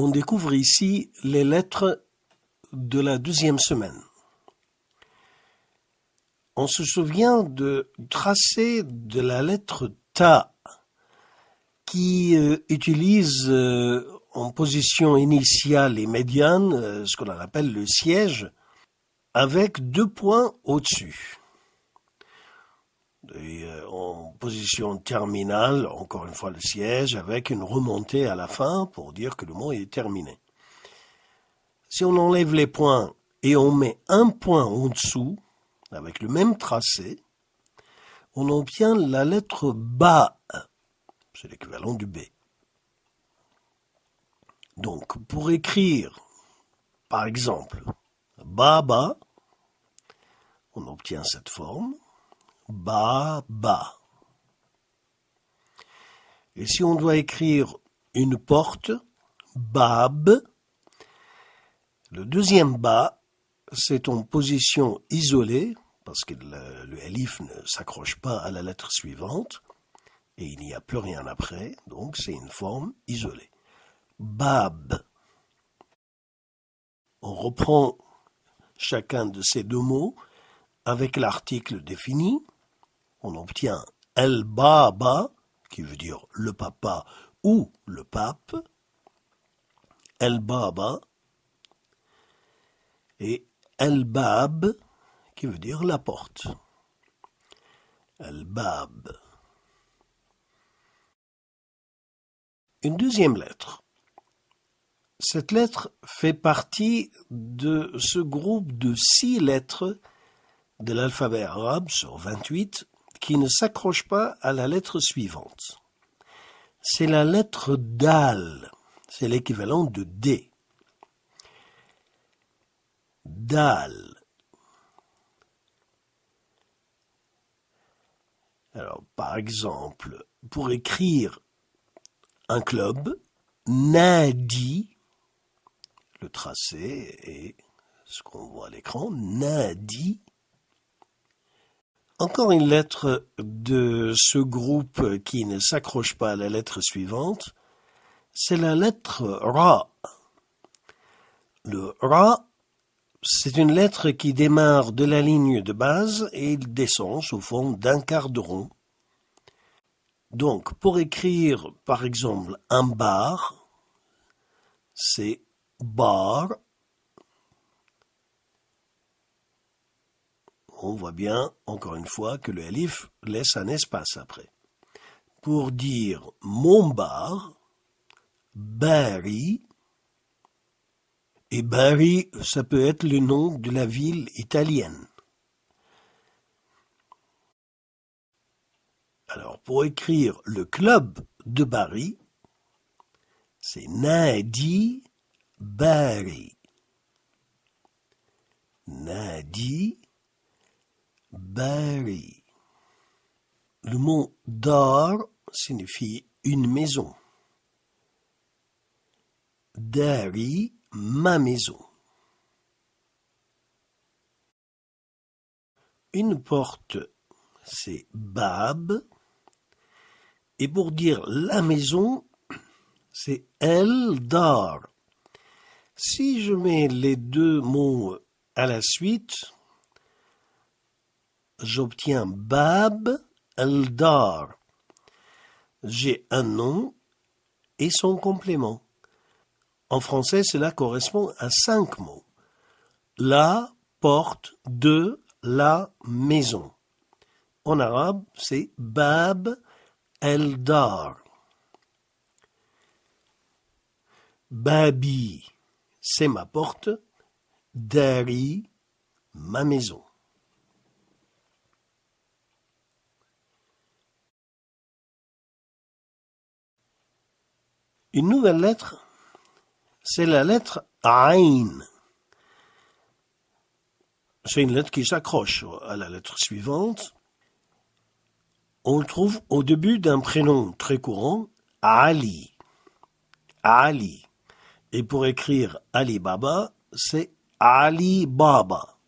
On découvre ici les lettres de la 2e semaine. On se souvient du tracé de la lettre Ta qui utilise en position initiale et médiane ce qu'on appelle le siège avec 2 points au-dessus. Et en position terminale, encore une fois le siège, avec une remontée à la fin pour dire que le mot est terminé. Si on enlève les points et on met un point en dessous, avec le même tracé, on obtient la lettre Ba. C'est l'équivalent du B. Donc, pour écrire, par exemple, Baba, on obtient cette forme. Ba. Et si on doit écrire une porte, Bab, le deuxième Ba, c'est en position isolée, parce que le elif ne s'accroche pas à la lettre suivante, et il n'y a plus rien après, donc c'est une forme isolée. Bab. On reprend chacun de ces 2 mots avec l'article défini. On obtient El Baba, qui veut dire le papa ou le pape, El Baba, et El Bab, qui veut dire la porte. El Bab. Une deuxième lettre. Cette lettre fait partie de ce groupe de 6 lettres de l'alphabet arabe sur 28 qui ne s'accroche pas à la lettre suivante. C'est la lettre Dal, c'est l'équivalent de D. Dal. Alors, par exemple, pour écrire un club, Nadi, le tracé est ce qu'on voit à l'écran, Nadi. Encore une lettre de ce groupe qui ne s'accroche pas à la lettre suivante, c'est la lettre Ra. Le Ra, c'est une lettre qui démarre de la ligne de base et il descend sous forme d'un quart de rond. Donc, pour écrire, par exemple, un bar, c'est bar. On voit bien, encore une fois, que le elif laisse un espace après. Pour dire mon bar, Bari, et Bari, ça peut être le nom de la ville italienne. Alors, pour écrire le club de Bari, c'est Nadi Bari. Nadi Bari. Le mot dar signifie une maison. Dari, ma maison. Une porte, c'est Bab. Et pour dire la maison, c'est El Dar. Si je mets les 2 mots à la suite, j'obtiens Bab El Dar. J'ai un nom et son complément. En français, cela correspond à 5 mots. La porte de la maison. En arabe, c'est Bab El Dar. Babi, c'est ma porte. Dari, ma maison. Une nouvelle lettre, c'est la lettre Ain. C'est une lettre qui s'accroche à la lettre suivante. On le trouve au début d'un prénom très courant, Ali. Ali. Et pour écrire Ali Baba, c'est Ali Baba.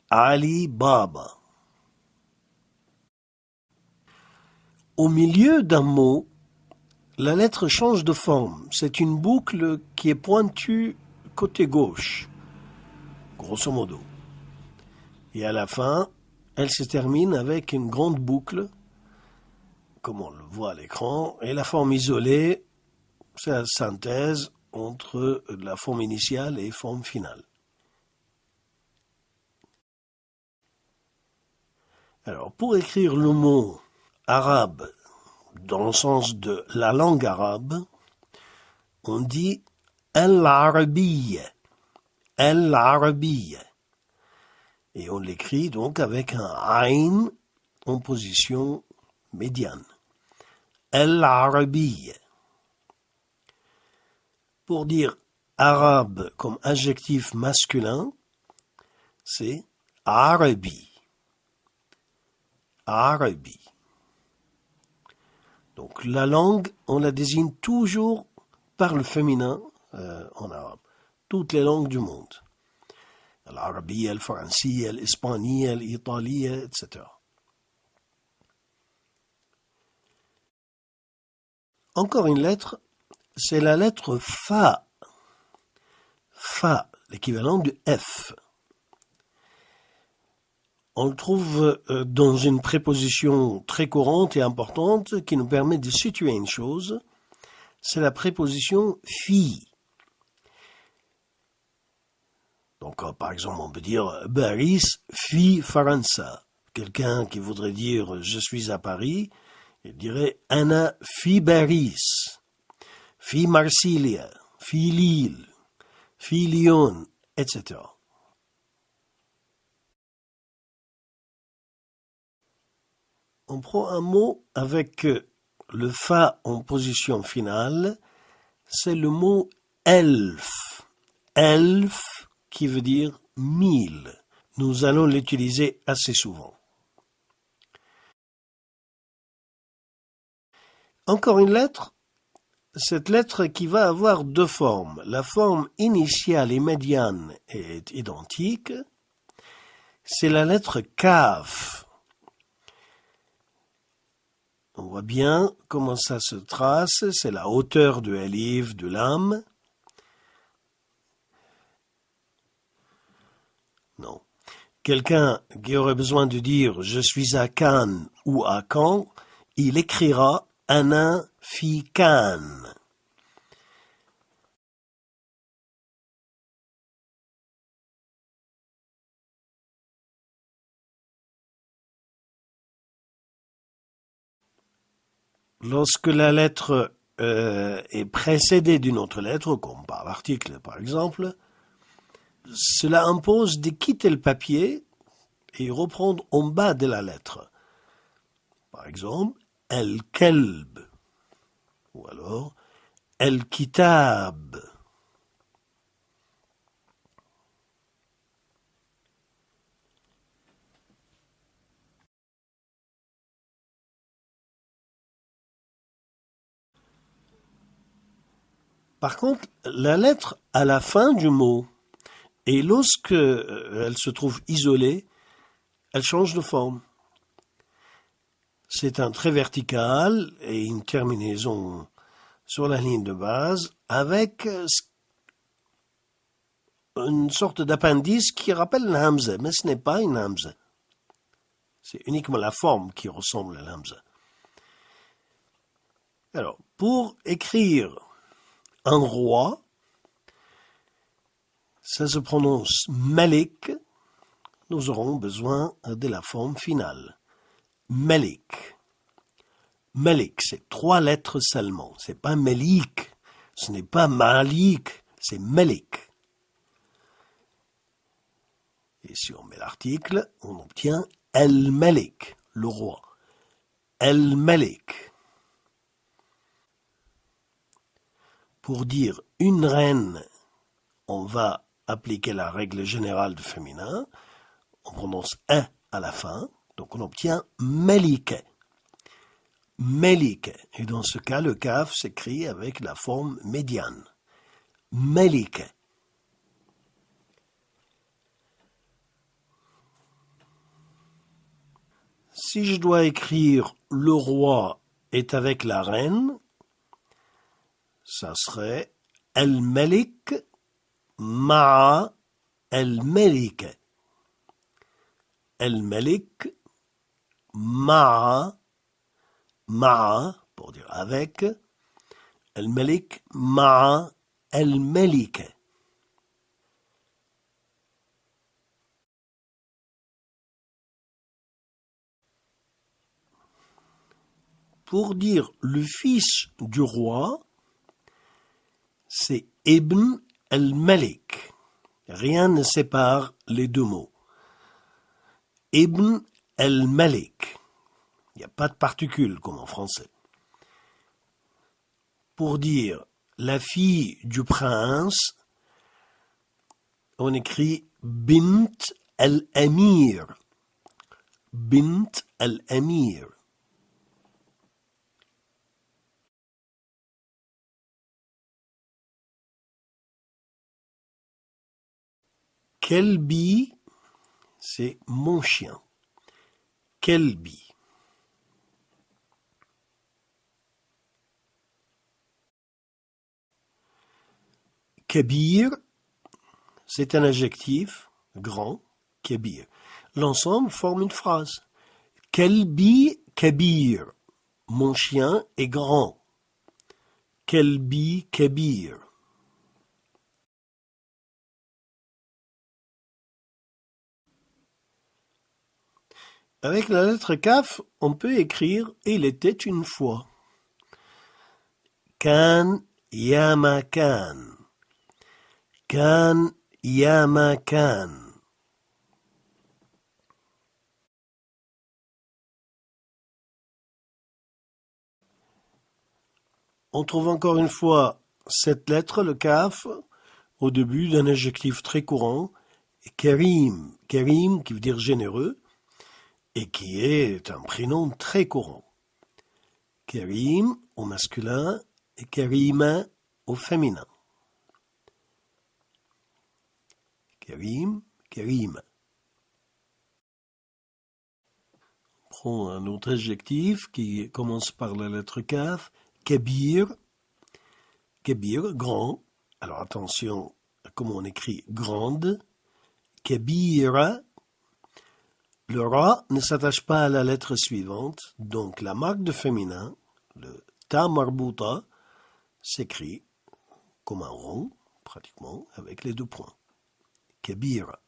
Ali Baba. Au milieu d'un mot, la lettre change de forme. C'est une boucle qui est pointue côté gauche, grosso modo. Et à la fin, elle se termine avec une grande boucle, comme on le voit à l'écran, et la forme isolée, c'est la synthèse entre la forme initiale et la forme finale. Alors, pour écrire le mot arabe dans le sens de la langue arabe, on dit al-arabiyya, al-arabiyya. Et on l'écrit donc avec un ayn en position médiane. Al-arabiyya. Pour dire arabe comme adjectif masculin, c'est arabi. Arabi. Donc la langue, on la désigne toujours par le féminin en arabe. Toutes les langues du monde. L'arabe, le français, l'espagnol, l'italien, etc. Encore une lettre, c'est la lettre Fa. Fa, l'équivalent du F. On le trouve dans une préposition très courante et importante qui nous permet de situer une chose. C'est la préposition fi. Donc, par exemple, on peut dire Paris fi Faransa. Quelqu'un qui voudrait dire je suis à Paris, il dirait Anna fi Paris, fi Marsilia, fi Lille, fi Lyon, etc. On prend un mot avec le fa en position finale, c'est le mot elf. Elf qui veut dire 1000. Nous allons l'utiliser assez souvent. Encore une lettre, cette lettre qui va avoir deux formes. La forme initiale et médiane est identique. C'est la lettre Kaf. On voit bien comment ça se trace. C'est la hauteur de Elif, de l'âme. Non. Quelqu'un qui aurait besoin de dire « je suis à Cannes » ou à Caen, il écrira « Ana fi Cannes ». Lorsque la lettre est précédée d'une autre lettre, comme par l'article par exemple, cela impose de quitter le papier et reprendre en bas de la lettre. Par exemple, el-kelb, ou alors el-kitab. Par contre, la lettre à la fin du mot, et lorsque elle se trouve isolée, elle change de forme. C'est un trait vertical et une terminaison sur la ligne de base avec une sorte d'appendice qui rappelle une hamza, mais ce n'est pas une hamza. C'est uniquement la forme qui ressemble à l'hamza. Alors, pour écrire un roi, ça se prononce Malik. Nous aurons besoin de la forme finale. Malik. Malik, c'est 3 lettres seulement. C'est pas Melik. Ce n'est pas Malik. C'est Malik. Et si on met l'article, on obtient El-Malik, le roi. El-Malik. Pour dire une reine, on va appliquer la règle générale du féminin. On prononce un à la fin, donc on obtient Melike. Melike. Et dans ce cas, le kaf s'écrit avec la forme médiane. Melike. Si je dois écrire le roi est avec la reine, ça serait Al-Malik ma'a Al-Malika. Al-Malik ma'a, pour dire avec, Al-Malik ma'a Al-Malika. Pour dire le fils du roi, c'est Ibn al-Malik. Rien ne sépare les deux mots. Ibn al-Malik. Il n'y a pas de particules comme en français. Pour dire la fille du prince, on écrit Bint al-Amir. Bint al-Amir. Kelbi, c'est mon chien. Kelbi. Kabir, c'est un adjectif, grand, kabir. L'ensemble forme une phrase. Kelbi kabir, mon chien est grand. Kelbi kabir. Avec la lettre Kaf, on peut écrire « Il était une fois ». Kan yama kan. Kan yama kan. On trouve encore une fois cette lettre, le Kaf, au début d'un adjectif très courant, Karim. Karim qui veut dire généreux, et qui est un prénom très courant. Karim au masculin et Karima au féminin. Karim, Karima. On prend un autre adjectif qui commence par la lettre Kaf, Kabir. Kabir, grand. Alors attention à comment on écrit grande. Kabira. Le ra ne s'attache pas à la lettre suivante, donc la marque de féminin, le ta marbuta, s'écrit comme un rond, pratiquement, avec les deux points. Kabira.